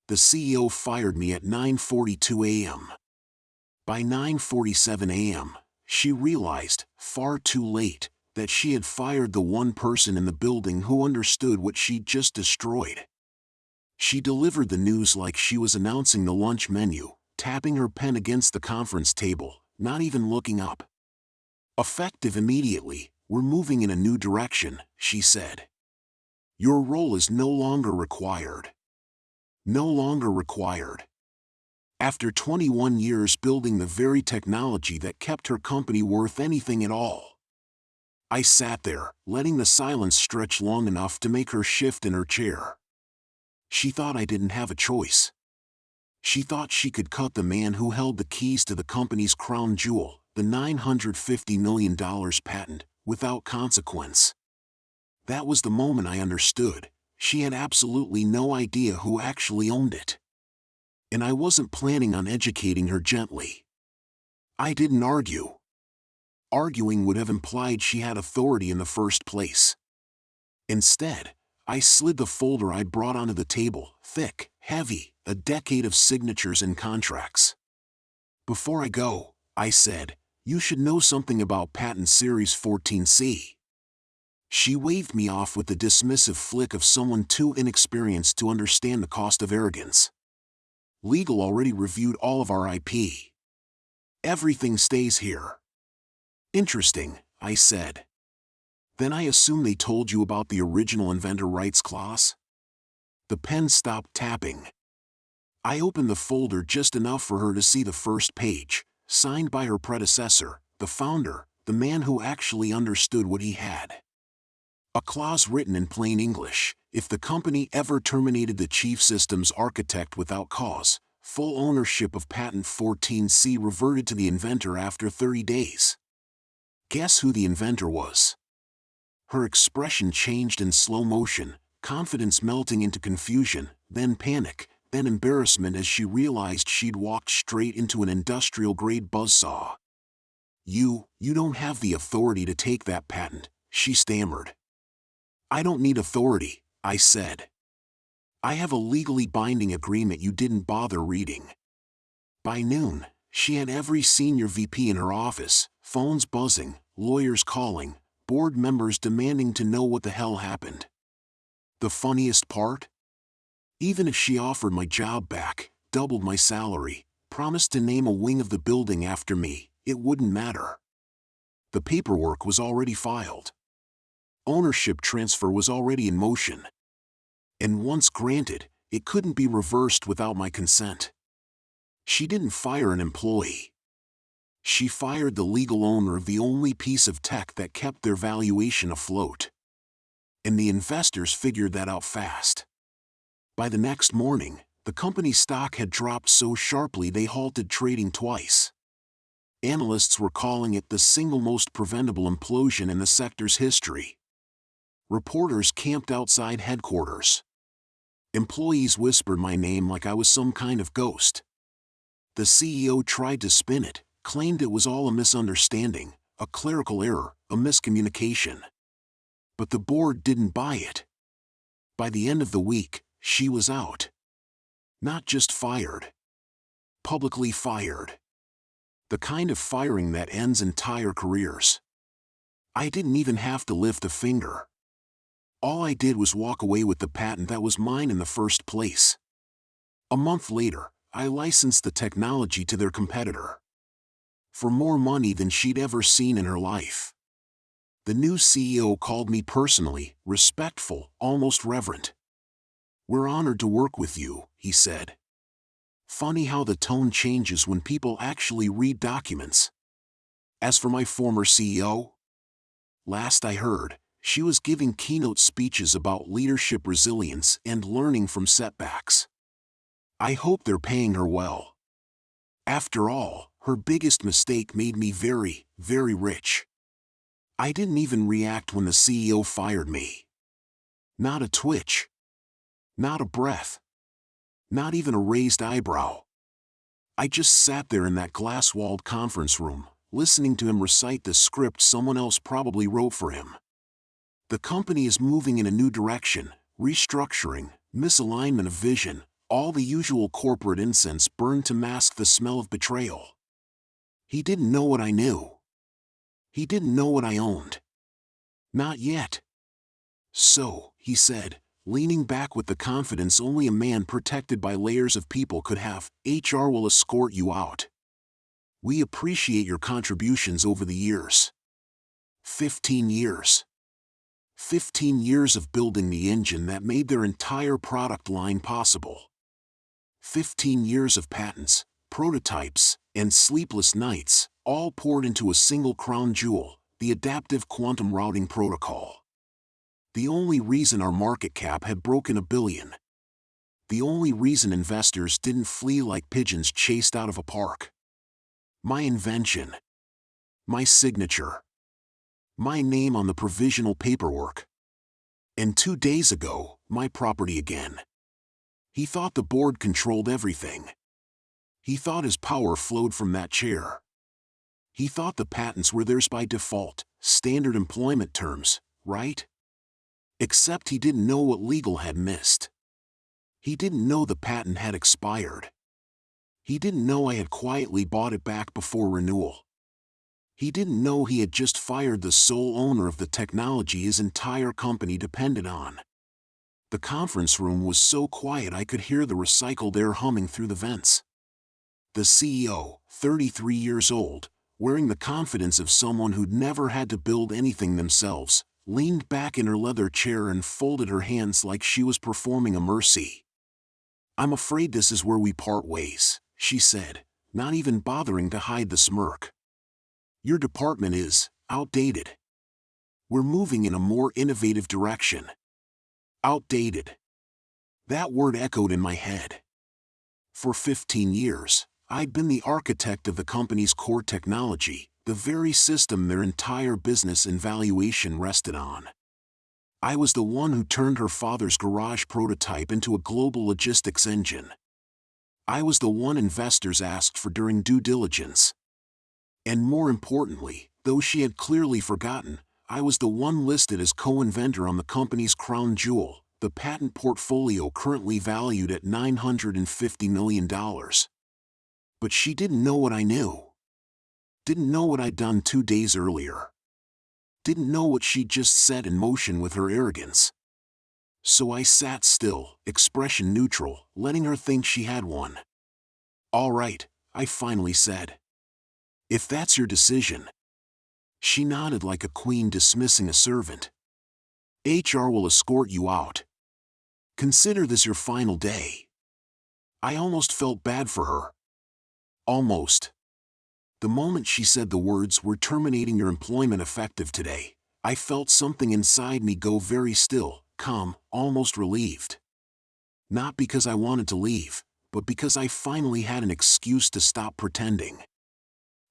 The CEO fired me at 9:42 a.m. By 9:47 a.m., she realized, far too late, that she had fired the one person in the building who understood what she'd just destroyed. She delivered the news like she was announcing the lunch menu, tapping her pen against the conference table, not even looking up. "Effective immediately, we're moving in a new direction," she said. "Your role is no longer required. No longer required." After 21 years building the very technology that kept her company worth anything at all. I sat there, letting the silence stretch long enough to make her shift in her chair. She thought I didn't have a choice. She thought she could cut the man who held the keys to the company's crown jewel, the $950 million patent, without consequence. That was the moment I understood. She had absolutely no idea who actually owned it. And I wasn't planning on educating her gently. I didn't argue. Arguing would have implied she had authority in the first place. Instead, I slid the folder I'd brought onto the table, thick, heavy, a decade of signatures and contracts. "Before I go," I said, "you should know something about Patent Series 14C. She waved me off with the dismissive flick of someone too inexperienced to understand the cost of arrogance. "Legal already reviewed all of our IP. Everything stays here." "Interesting," I said. "Then I assume they told you about the original inventor rights clause?" The pen stopped tapping. I opened the folder just enough for her to see the first page, signed by her predecessor, the founder, the man who actually understood what he had. A clause written in plain English: if the company ever terminated the chief systems architect without cause, full ownership of patent 14C reverted to the inventor after 30 days. Guess who the inventor was? Her expression changed in slow motion, confidence melting into confusion, then panic, then embarrassment as she realized she'd walked straight into an industrial-grade buzzsaw. You don't have the authority to take that patent," she stammered. "I don't need authority," I said. "I have a legally binding agreement you didn't bother reading." By noon, she had every senior VP in her office, phones buzzing, lawyers calling, board members demanding to know what the hell happened. The funniest part? Even if she offered my job back, doubled my salary, promised to name a wing of the building after me, it wouldn't matter. The paperwork was already filed. Ownership transfer was already in motion. And once granted, it couldn't be reversed without my consent. She didn't fire an employee. She fired the legal owner of the only piece of tech that kept their valuation afloat. And the investors figured that out fast. By the next morning, the company's stock had dropped so sharply they halted trading twice. Analysts were calling it the single most preventable implosion in the sector's history. Reporters camped outside headquarters. Employees whispered my name like I was some kind of ghost. The CEO tried to spin it, claimed it was all a misunderstanding, a clerical error, a miscommunication. But the board didn't buy it. By the end of the week, she was out. Not just fired. Publicly fired. The kind of firing that ends entire careers. I didn't even have to lift a finger. All I did was walk away with the patent that was mine in the first place. A month later, I licensed the technology to their competitor. For more money than she'd ever seen in her life. The new CEO called me personally, respectful, almost reverent. "We're honored to work with you," he said. Funny how the tone changes when people actually read documents. As for my former CEO, last I heard, she was giving keynote speeches about leadership resilience and learning from setbacks. I hope they're paying her well. After all, her biggest mistake made me very, very rich. I didn't even react when the CEO fired me. Not a twitch. Not a breath. Not even a raised eyebrow. I just sat there in that glass-walled conference room, listening to him recite the script someone else probably wrote for him. The company is moving in a new direction, restructuring, misalignment of vision, All the usual corporate incense burned to mask the smell of betrayal. He didn't know what I knew. He didn't know what I owned. Not yet. So, he said, leaning back with the confidence only a man protected by layers of people could have, HR will escort you out. We appreciate your contributions over the years. 15 years. 15 years of building the engine that made their entire product line possible. 15 years of patents, prototypes, and sleepless nights, all poured into a single crown jewel, the adaptive quantum routing protocol. The only reason our market cap had broken $1 billion. The only reason investors didn't flee like pigeons chased out of a park. My invention. My signature. My name on the provisional paperwork. And 2 days ago, my property again. He thought the board controlled everything. He thought his power flowed from that chair. He thought the patents were theirs by default, standard employment terms, right? Except he didn't know what legal had missed. He didn't know the patent had expired. He didn't know I had quietly bought it back before renewal. He didn't know he had just fired the sole owner of the technology his entire company depended on. The conference room was so quiet I could hear the recycled air humming through the vents. The CEO, 33 years old, wearing the confidence of someone who'd never had to build anything themselves, leaned back in her leather chair and folded her hands like she was performing a mercy. I'm afraid this is where we part ways, she said, not even bothering to hide the smirk. Your department is outdated. We're moving in a more innovative direction. Outdated. That word echoed in my head. For 15 years, I'd been the architect of the company's core technology, the very system their entire business and valuation rested on. I was the one who turned her father's garage prototype into a global logistics engine. I was the one investors asked for during due diligence. And more importantly, though she had clearly forgotten, I was the one listed as co-inventor on the company's crown jewel, the patent portfolio currently valued at $950 million. But she didn't know what I knew. Didn't know what I'd done 2 days earlier. Didn't know what she'd just set in motion with her arrogance. So I sat still, expression neutral, letting her think she had one. All right, I finally said. If that's your decision. She nodded like a queen dismissing a servant. HR will escort you out. Consider this your final day. I almost felt bad for her. Almost. The moment she said the words, "We're terminating your employment effective today," I felt something inside me go very still, calm, almost relieved. Not because I wanted to leave, but because I finally had an excuse to stop pretending.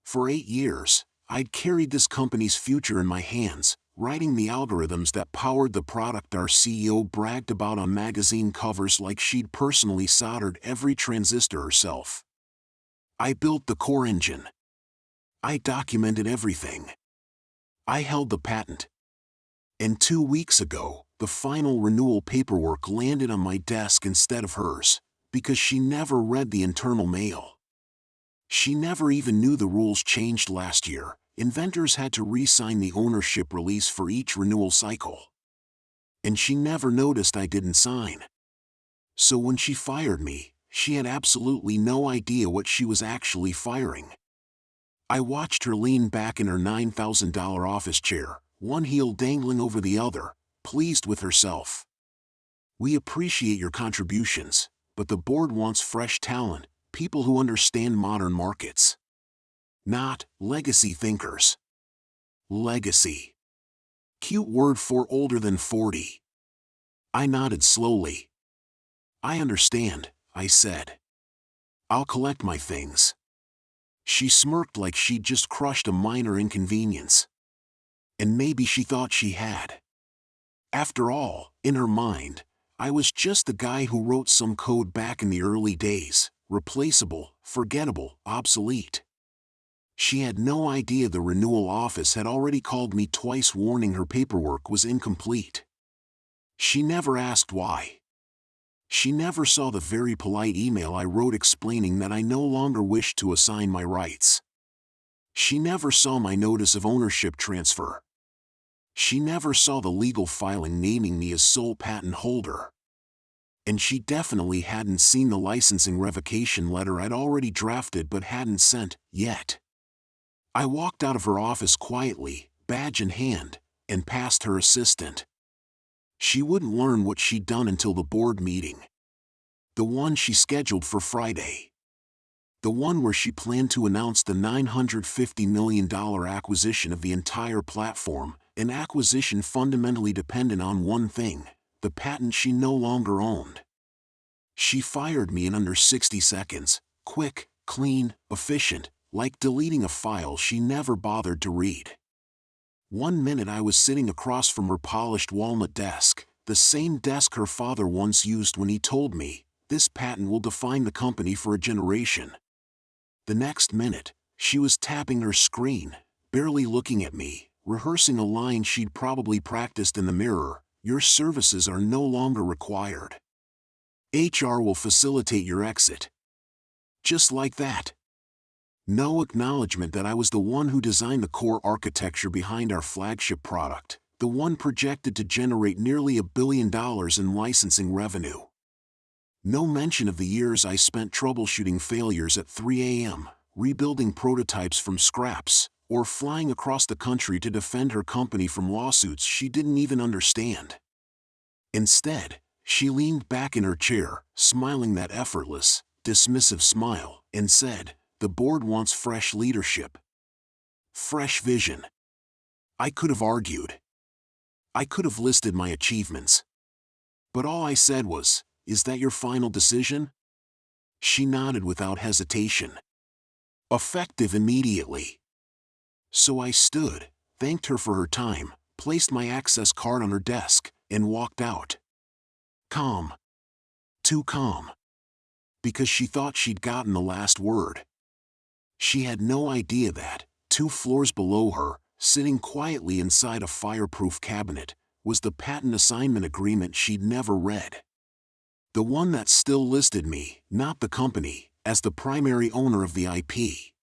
For 8 years, I'd carried this company's future in my hands, writing the algorithms that powered the product our CEO bragged about on magazine covers like she'd personally soldered every transistor herself. I built the core engine. I documented everything. I held the patent. And 2 weeks ago, the final renewal paperwork landed on my desk instead of hers, because she never read the internal mail. She never even knew the rules changed last year. Inventors had to re-sign the ownership release for each renewal cycle. And she never noticed I didn't sign. So when she fired me, she had absolutely no idea what she was actually firing. I watched her lean back in her $9,000 office chair, one heel dangling over the other, pleased with herself. We appreciate your contributions, but the board wants fresh talent, people who understand modern markets. Not legacy thinkers. Legacy. Cute word for older than 40. I nodded slowly. I understand, I said. I'll collect my things. She smirked like she'd just crushed a minor inconvenience. And maybe she thought she had. After all, in her mind, I was just the guy who wrote some code back in the early days, replaceable, forgettable, obsolete. She had no idea the renewal office had already called me twice warning her paperwork was incomplete. She never asked why. She never saw the very polite email I wrote explaining that I no longer wished to assign my rights. She never saw my notice of ownership transfer. She never saw the legal filing naming me as sole patent holder. And she definitely hadn't seen the licensing revocation letter I'd already drafted but hadn't sent yet. I walked out of her office quietly, badge in hand, and past her assistant. She wouldn't learn what she'd done until the board meeting. The one she scheduled for Friday. The one where she planned to announce the $950 million acquisition of the entire platform, an acquisition fundamentally dependent on one thing: the patent she no longer owned. She fired me in under 60 seconds, quick, clean, efficient, like deleting a file she never bothered to read. 1 minute I was sitting across from her polished walnut desk, the same desk her father once used when he told me, "This patent will define the company for a generation." The next minute, she was tapping her screen, barely looking at me, rehearsing a line she'd probably practiced in the mirror: "Your services are no longer required. HR will facilitate your exit." Just like that. No acknowledgement that I was the one who designed the core architecture behind our flagship product, the one projected to generate nearly $1 billion in licensing revenue. No mention of the years I spent troubleshooting failures at 3 a.m., rebuilding prototypes from scraps, or flying across the country to defend her company from lawsuits she didn't even understand. Instead, she leaned back in her chair, smiling that effortless, dismissive smile, and said, "The board wants fresh leadership. Fresh vision." I could have argued. I could have listed my achievements. But all I said was, "Is that your final decision?" She nodded without hesitation. "Effective immediately." So I stood, thanked her for her time, placed my access card on her desk, and walked out. Calm. Too calm. Because she thought she'd gotten the last word. She had no idea that, 2 floors below her, sitting quietly inside a fireproof cabinet, was the patent assignment agreement she'd never read. The one that still listed me, not the company, as the primary owner of the IP.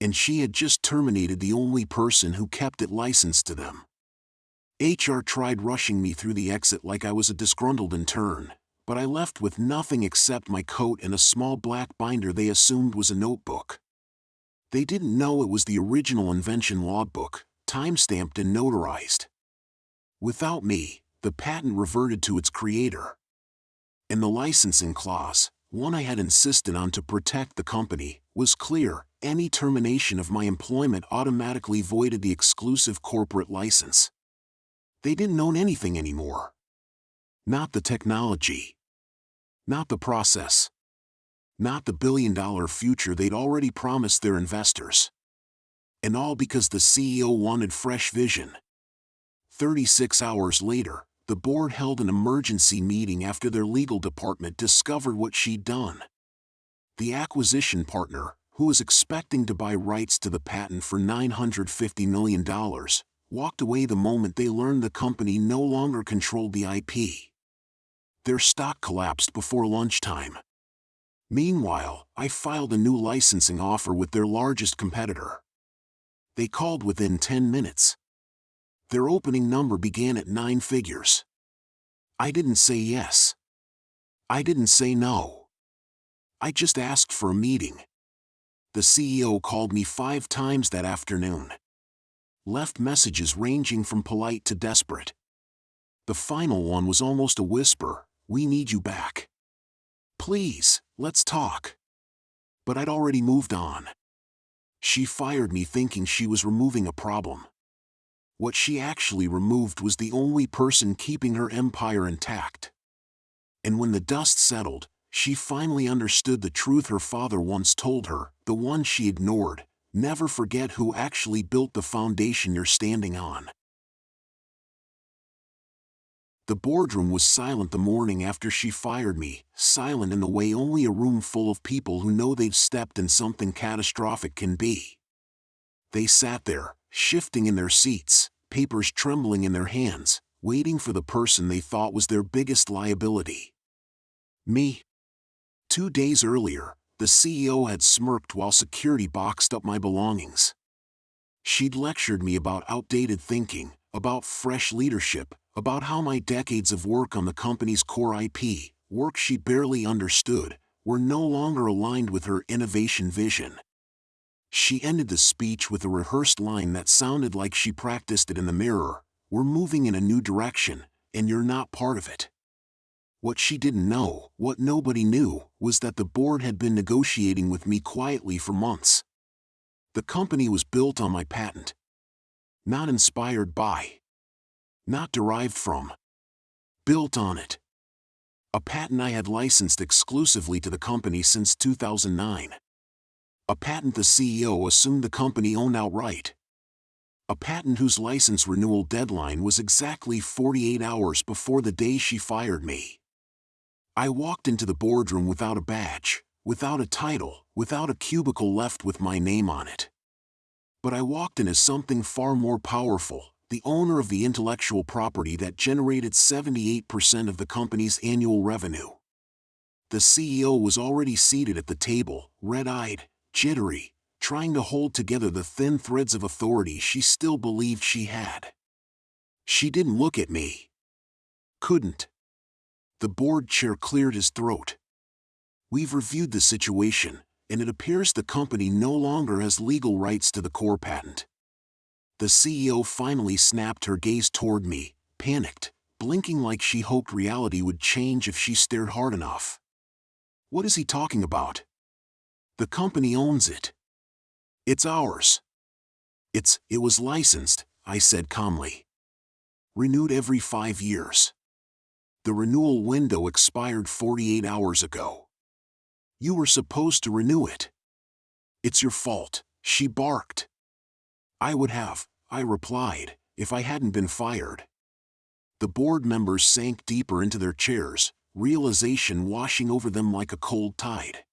And she had just terminated the only person who kept it licensed to them. HR tried rushing me through the exit like I was a disgruntled intern, but I left with nothing except my coat and a small black binder they assumed was a notebook. They didn't know it was the original invention logbook, time-stamped and notarized. Without me, the patent reverted to its creator. And the licensing clause, one I had insisted on to protect the company, was clear: any termination of my employment automatically voided the exclusive corporate license. They didn't own anything anymore. Not the technology. Not the process. Not the billion-dollar future they'd already promised their investors. And all because the CEO wanted fresh vision. 36 hours later, the board held an emergency meeting after their legal department discovered what she'd done. The acquisition partner, who was expecting to buy rights to the patent for $950 million, walked away the moment they learned the company no longer controlled the IP. Their stock collapsed before lunchtime. Meanwhile, I filed a new licensing offer with their largest competitor. They called within 10 minutes. Their opening number began at 9 figures. I didn't say yes. I didn't say no. I just asked for a meeting. The CEO called me 5 times that afternoon. Left messages ranging from polite to desperate. The final one was almost a whisper: "We need you back. Please, let's talk." But I'd already moved on. She fired me thinking she was removing a problem. What she actually removed was the only person keeping her empire intact. And when the dust settled, she finally understood the truth her father once told her, the one she ignored: never forget who actually built the foundation you're standing on. The boardroom was silent the morning after she fired me, silent in the way only a room full of people who know they've stepped in something catastrophic can be. They sat there, shifting in their seats, papers trembling in their hands, waiting for the person they thought was their biggest liability. Me. 2 days earlier, the CEO had smirked while security boxed up my belongings. She'd lectured me about outdated thinking, about fresh leadership, about how my decades of work on the company's core IP, work she barely understood, were no longer aligned with her innovation vision. She ended the speech with a rehearsed line that sounded like she practiced it in the mirror: "We're moving in a new direction, and you're not part of it." What she didn't know, what nobody knew, was that the board had been negotiating with me quietly for months. The company was built on my patent. Not inspired by. Not derived from. Built on it. A patent I had licensed exclusively to the company since 2009. A patent the CEO assumed the company owned outright. A patent whose license renewal deadline was exactly 48 hours before the day she fired me. I walked into the boardroom without a badge, without a title, without a cubicle left with my name on it. But I walked in as something far more powerful, the owner of the intellectual property that generated 78% of the company's annual revenue. The CEO was already seated at the table, red-eyed, jittery, trying to hold together the thin threads of authority she still believed she had. She didn't look at me. Couldn't. The board chair cleared his throat. "We've reviewed the situation, and it appears the company no longer has legal rights to the core patent." The CEO finally snapped her gaze toward me, panicked, blinking like she hoped reality would change if she stared hard enough. "What is he talking about? The company owns it. It's ours." It was licensed," I said calmly. "Renewed every 5 years. The renewal window expired 48 hours ago. You were supposed to renew it." "It's your fault," she barked. "I would have," I replied, "if I hadn't been fired." The board members sank deeper into their chairs, realization washing over them like a cold tide.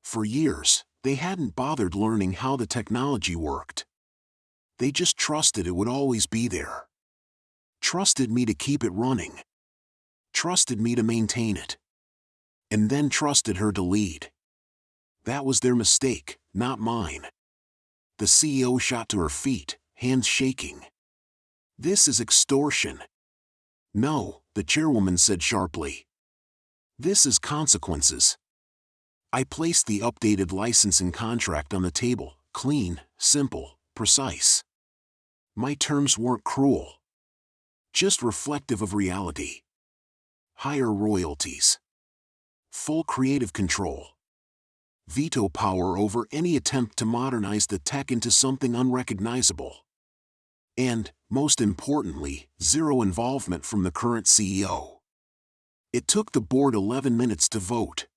For years, they hadn't bothered learning how the technology worked. They just trusted it would always be there. Trusted me to keep it running. Trusted me to maintain it. And then trusted her to lead. That was their mistake, not mine. The CEO shot to her feet, hands shaking. "This is extortion." "No," the chairwoman said sharply. "This is consequences." I placed the updated licensing contract on the table, clean, simple, precise. My terms weren't cruel. Just reflective of reality. Higher royalties. Full creative control. Veto power over any attempt to modernize the tech into something unrecognizable. And, most importantly, zero involvement from the current CEO. It took the board 11 minutes to vote.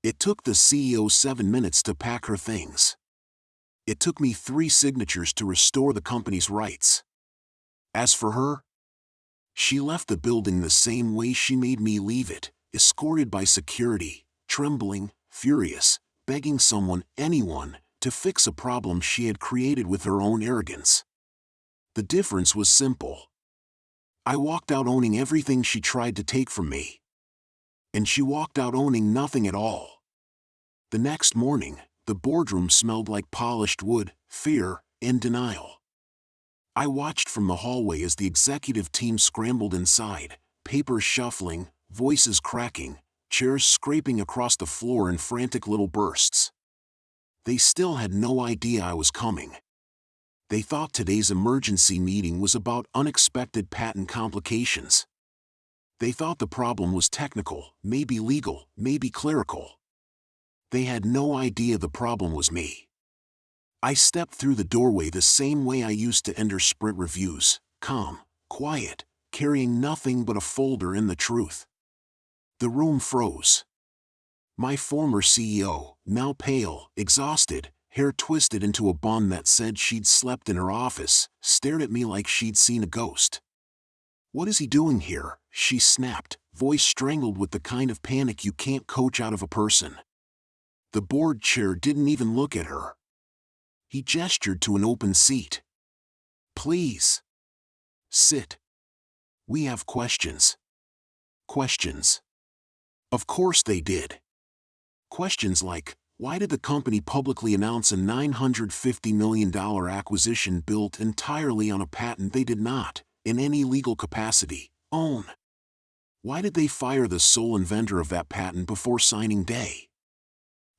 It took the CEO 7 minutes to pack her things. It took me 3 signatures to restore the company's rights. As for her, she left the building the same way she made me leave it, escorted by security, trembling, furious, begging someone, anyone, to fix a problem she had created with her own arrogance. The difference was simple. I walked out owning everything she tried to take from me. And she walked out owning nothing at all. The next morning, the boardroom smelled like polished wood, fear, and denial. I watched from the hallway as the executive team scrambled inside, papers shuffling, voices cracking, chairs scraping across the floor in frantic little bursts. They still had no idea I was coming. They thought today's emergency meeting was about unexpected patent complications. They thought the problem was technical, maybe legal, maybe clerical. They had no idea the problem was me. I stepped through the doorway the same way I used to enter sprint reviews, calm, quiet, carrying nothing but a folder and the truth. The room froze. My former CEO, now pale, exhausted, hair twisted into a bun that said she'd slept in her office, stared at me like she'd seen a ghost. "What is he doing here?" she snapped, voice strangled with the kind of panic you can't coach out of a person. The board chair didn't even look at her. He gestured to an open seat. "Please. Sit. We have questions." Questions. Of course they did. Questions like, why did the company publicly announce a $950 million acquisition built entirely on a patent they did not, in any legal capacity, own? Why did they fire the sole inventor of that patent before signing day?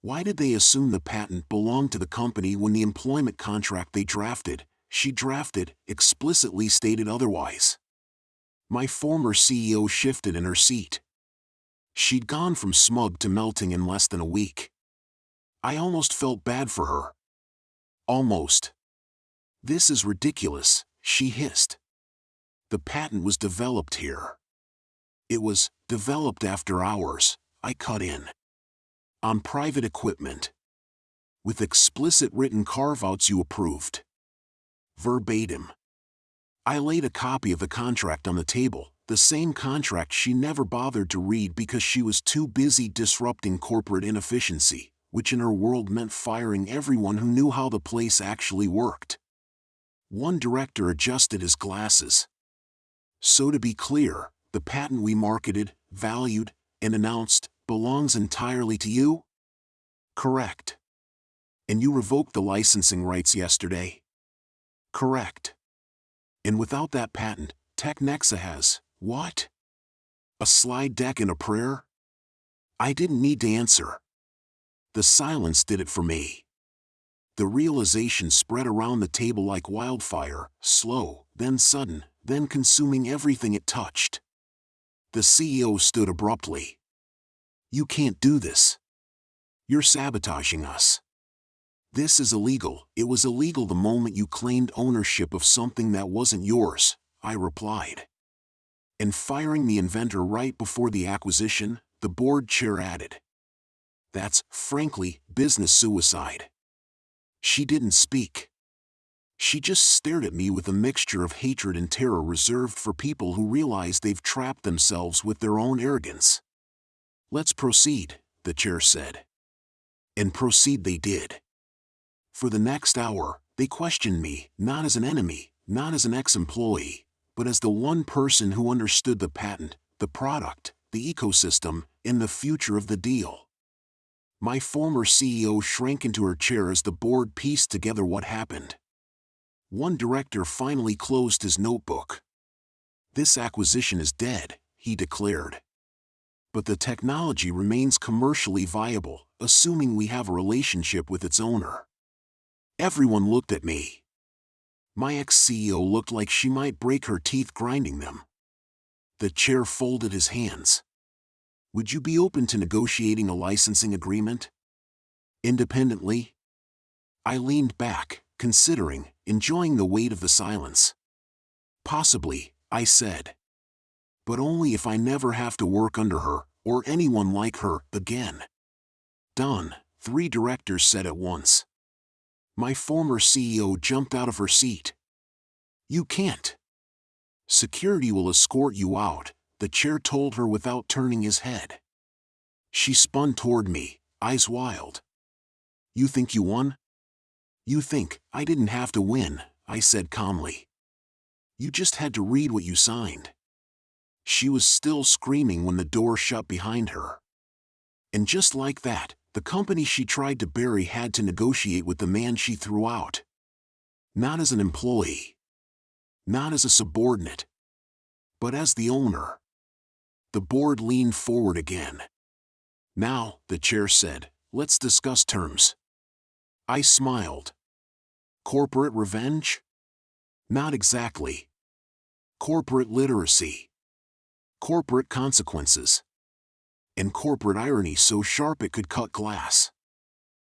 Why did they assume the patent belonged to the company when the employment contract she drafted, explicitly stated otherwise? My former CEO shifted in her seat. She'd gone from smug to melting in less than a week. I almost felt bad for her. Almost. This is ridiculous, she hissed. The patent was developed here. It was developed after hours, I cut in. On private equipment. With explicit written carve-outs you approved. Verbatim. I laid a copy of the contract on the table, the same contract she never bothered to read because she was too busy disrupting corporate inefficiency, which in her world meant firing everyone who knew how the place actually worked. One director adjusted his glasses. So to be clear, the patent we marketed, valued, and announced belongs entirely to you? Correct. And you revoked the licensing rights yesterday? Correct. And without that patent, TechNexa has, what? A slide deck and a prayer? I didn't need to answer. The silence did it for me. The realization spread around the table like wildfire, slow, then sudden, then consuming everything it touched. The CEO stood abruptly. You can't do this. You're sabotaging us. This is illegal. It was illegal the moment you claimed ownership of something that wasn't yours, I replied. And firing the inventor right before the acquisition, the board chair added. That's, frankly, business suicide. She didn't speak. She just stared at me with a mixture of hatred and terror reserved for people who realize they've trapped themselves with their own arrogance. Let's proceed, the chair said. And proceed they did. For the next hour, they questioned me, not as an enemy, not as an ex-employee, but as the one person who understood the patent, the product, the ecosystem, and the future of the deal. My former CEO shrank into her chair as the board pieced together what happened. One director finally closed his notebook. This acquisition is dead, he declared. But the technology remains commercially viable, assuming we have a relationship with its owner. Everyone looked at me. My ex-CEO looked like she might break her teeth grinding them. The chair folded his hands. Would you be open to negotiating a licensing agreement? Independently? I leaned back, considering, enjoying the weight of the silence. Possibly, I said. But only if I never have to work under her, or anyone like her, again. Done, 3 directors said at once. My former CEO jumped out of her seat. You can't. Security will escort you out, the chair told her without turning his head. She spun toward me, eyes wild. You think you won? You think I didn't have to win, I said calmly. You just had to read what you signed. She was still screaming when the door shut behind her. And just like that, the company she tried to bury had to negotiate with the man she threw out. Not as an employee. Not as a subordinate. But as the owner. The board leaned forward again. Now, the chair said, let's discuss terms. I smiled. Corporate revenge? Not exactly. Corporate literacy. Corporate consequences. And corporate irony so sharp it could cut glass.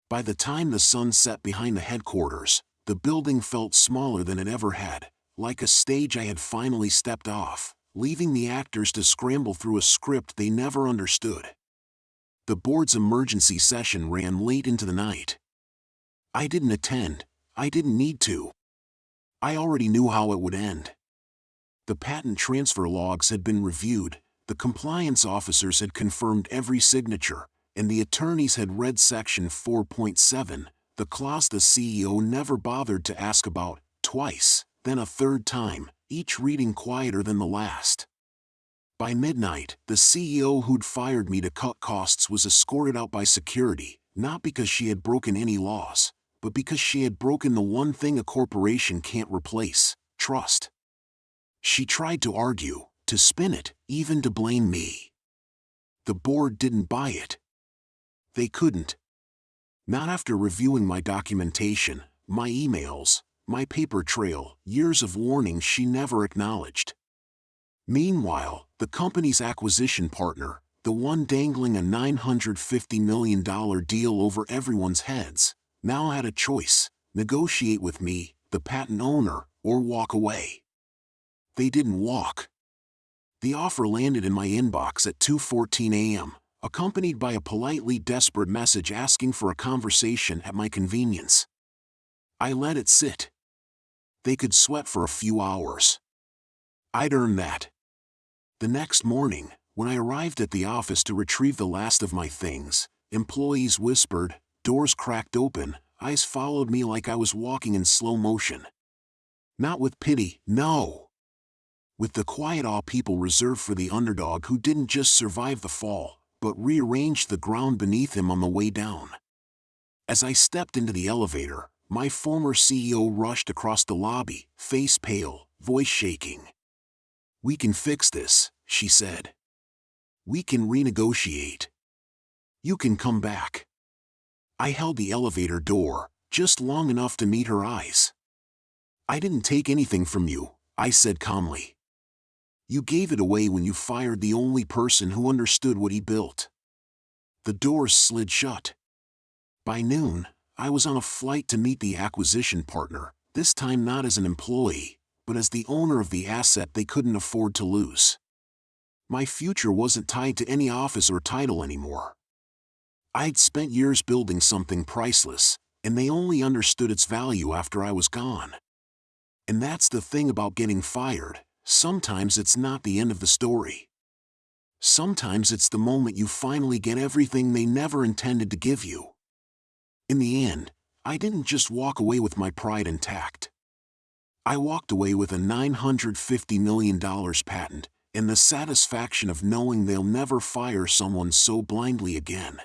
By the time the sun set behind the headquarters, the building felt smaller than it ever had, like a stage I had finally stepped off, leaving the actors to scramble through a script they never understood. The board's emergency session ran late into the night. I didn't attend. I didn't need to. I already knew how it would end. The patent transfer logs had been reviewed, the compliance officers had confirmed every signature, and the attorneys had read Section 4.7, the clause the CEO never bothered to ask about, twice, then a third time, each reading quieter than the last. By midnight, the CEO who'd fired me to cut costs was escorted out by security, not because she had broken any laws, but because she had broken the one thing a corporation can't replace: trust. She tried to argue, to spin it, even to blame me. The board didn't buy it. They couldn't. Not after reviewing my documentation, my emails, my paper trail, years of warnings she never acknowledged. Meanwhile, the company's acquisition partner, the one dangling a $950 million deal over everyone's heads, now had a choice: negotiate with me, the patent owner, or walk away. They didn't walk. The offer landed in my inbox at 2:14 a.m., accompanied by a politely desperate message asking for a conversation at my convenience. I let it sit. They could sweat for a few hours. I'd earned that. The next morning, when I arrived at the office to retrieve the last of my things, employees whispered, doors cracked open, eyes followed me like I was walking in slow motion. Not with pity, no. With the quiet awe people reserve for the underdog who didn't just survive the fall, but rearranged the ground beneath him on the way down. As I stepped into the elevator, my former CEO rushed across the lobby, face pale, voice shaking. "We can fix this," she said. "We can renegotiate. You can come back." I held the elevator door, just long enough to meet her eyes. "I didn't take anything from you," I said calmly. "You gave it away when you fired the only person who understood what he built." The doors slid shut. By noon, I was on a flight to meet the acquisition partner, this time not as an employee, but as the owner of the asset they couldn't afford to lose. My future wasn't tied to any office or title anymore. I'd spent years building something priceless, and they only understood its value after I was gone. And that's the thing about getting fired: sometimes it's not the end of the story. Sometimes it's the moment you finally get everything they never intended to give you. In the end, I didn't just walk away with my pride intact. I walked away with a $950 million patent, and the satisfaction of knowing they'll never fire someone so blindly again.